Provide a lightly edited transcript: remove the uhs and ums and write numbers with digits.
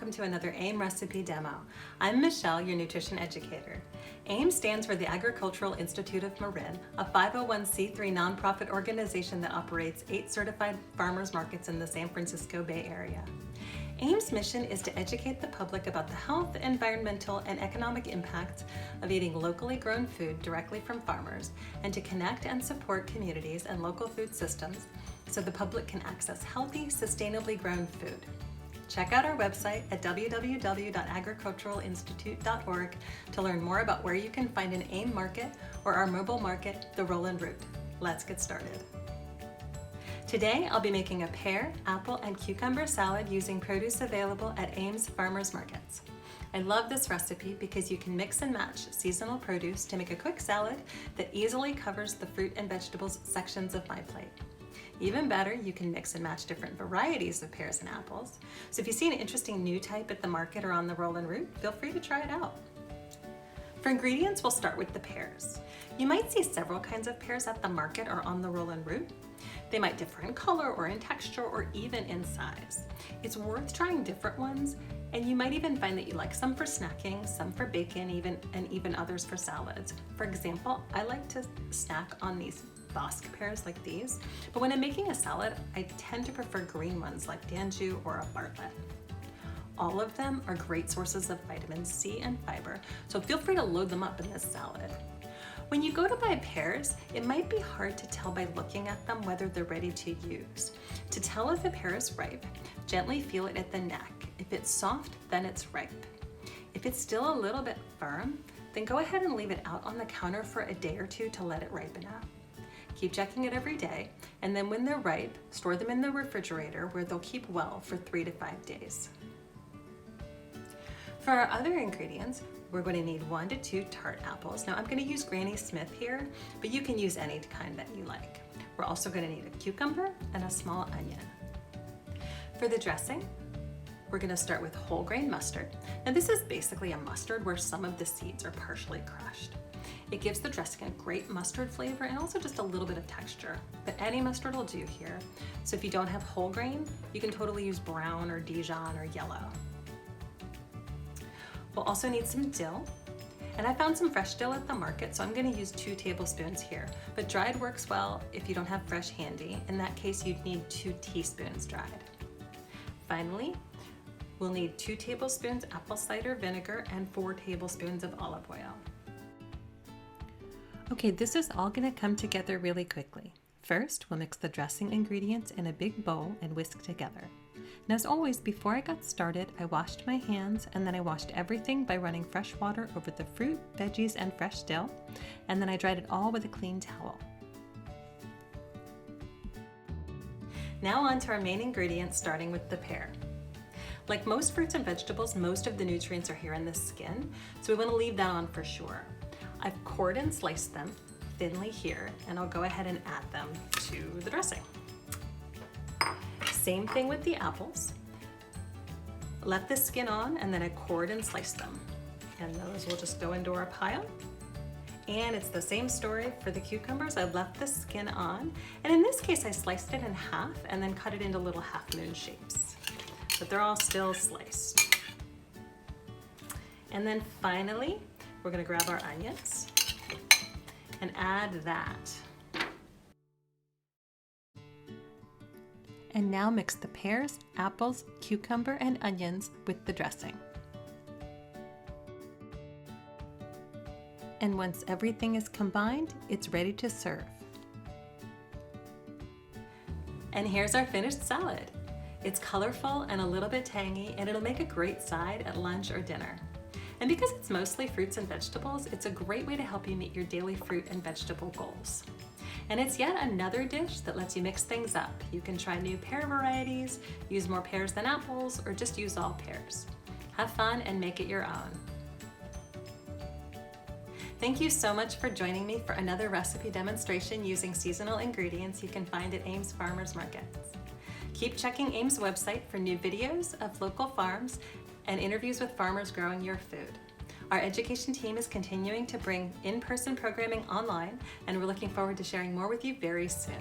welcome to another AIM recipe demo. I'm Michelle, your nutrition educator. AIM stands for the Agricultural Institute of Marin, a 501c3 nonprofit organization that operates 8 certified farmers markets in the San Francisco Bay Area. AIM's mission is to educate the public about the health, environmental, and economic impacts of eating locally grown food directly from farmers, and to connect and support communities and local food systems so the public can access healthy, sustainably grown food. Check out our website at www.agriculturalinstitute.org to learn more about where you can find an AIM market or our mobile market, the Roland Route. Let's get started. Today, I'll be making a pear, apple, and cucumber salad using produce available at AIM's farmers markets. I love this recipe because you can mix and match seasonal produce to make a quick salad that easily covers the fruit and vegetables sections of my plate. Even better, you can mix and match different varieties of pears and apples. So if you see an interesting new type at the market or on the Roland Route, feel free to try it out. For ingredients, we'll start with the pears. You might see several kinds of pears at the market or on the Roland Route. They might differ in color or in texture or even in size. It's worth trying different ones, and you might even find that you like some for snacking, some for bacon, and even others for salads. For example, I like to snack on these Bosque pears like these, but when I'm making a salad, I tend to prefer green ones like Danjou or a Bartlett. All of them are great sources of vitamin C and fiber, so feel free to load them up in this salad. When you go to buy pears, it might be hard to tell by looking at them whether they're ready to use. To tell if a pear is ripe, gently feel it at the neck. If it's soft, then it's ripe. If it's still a little bit firm, then go ahead and leave it out on the counter for a day or two to let it ripen up. Keep checking it every day, and then when they're ripe, store them in the refrigerator where they'll keep well for 3 to 5 days. For our other ingredients, we're going to need 1 to 2 tart apples. Now I'm going to use Granny Smith here, but you can use any kind that you like. We're also going to need a cucumber and a small onion. For the dressing, we're going to start with whole grain mustard. Now this is basically a mustard where some of the seeds are partially crushed. It gives the dressing a great mustard flavor and also just a little bit of texture, but any mustard will do here. So if you don't have whole grain, you can totally use brown or Dijon or yellow. We'll also need some dill, and I found some fresh dill at the market, so I'm going to use 2 tablespoons here, but dried works well if you don't have fresh handy. In that case, you'd need 2 teaspoons dried. Finally, we'll need 2 tablespoons apple cider vinegar and 4 tablespoons of olive oil. Okay, this is all going to come together really quickly. First, we'll mix the dressing ingredients in a big bowl and whisk together. And as always, before I got started, I washed my hands, and then I washed everything by running fresh water over the fruit, veggies, and fresh dill, and then I dried it all with a clean towel. Now on to our main ingredients, starting with the pear. Like most fruits and vegetables, most of the nutrients are here in the skin, so we want to leave that on for sure. I've cored and sliced them thinly here, and I'll go ahead and add them to the dressing. Same thing with the apples. Left the skin on, and then I cored and sliced them. And those will just go into our pile. And it's the same story for the cucumbers. I left the skin on, and in this case I sliced it in half and then cut it into little half-moon shapes. But they're all still sliced. And then finally, we're going to grab our onions and add that. And now mix the pears, apples, cucumber, and onions with the dressing. And once everything is combined, it's ready to serve. And here's our finished salad. It's colorful and a little bit tangy, and it'll make a great side at lunch or dinner. And because it's mostly fruits and vegetables, it's a great way to help you meet your daily fruit and vegetable goals. And it's yet another dish that lets you mix things up. You can try new pear varieties, use more pears than apples, or just use all pears. Have fun and make it your own. Thank you so much for joining me for another recipe demonstration using seasonal ingredients you can find at AIM's farmers markets. Keep checking AIM's website for new videos of local farms and interviews with farmers growing your food. Our education team is continuing to bring in-person programming online, and we're looking forward to sharing more with you very soon.